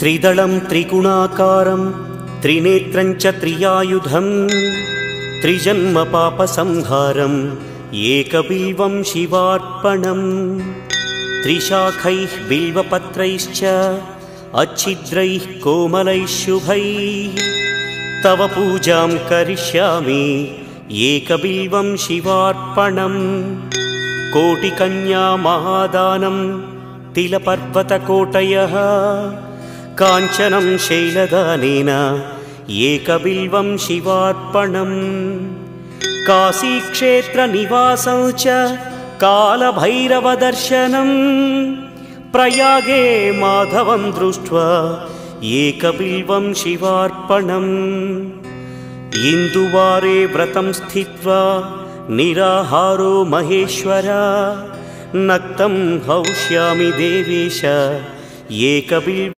त्रिदलं त्रिगुणाकारं त्रिनेत्रं च त्रियायुधं त्रिजन्म पापसंहारं एकबिल्वं शिवार्पणम् त्रिशाखैः बिल्वपत्रैश्च अच्छिद्रैः कोमलैः शुभैः तव पूजां करिष्यामि एकबिल्वं शिवार्पणम् कोटिकन्या महादानं तिलपर्वतकोटयः काञ्चनं शैलदानेन एकबिल्वं शिवार्पणम् काशीक्षेत्रनिवासं च कालभैरवदर्शनं प्रयागे माधवं दृष्ट्वा एकबिल्वं शिवार्पणम् इन्दुवारे व्रतं स्थित्वा निराहारो महेश्वर नक्तं हौष्यामि देवेश एकबिल्वम्।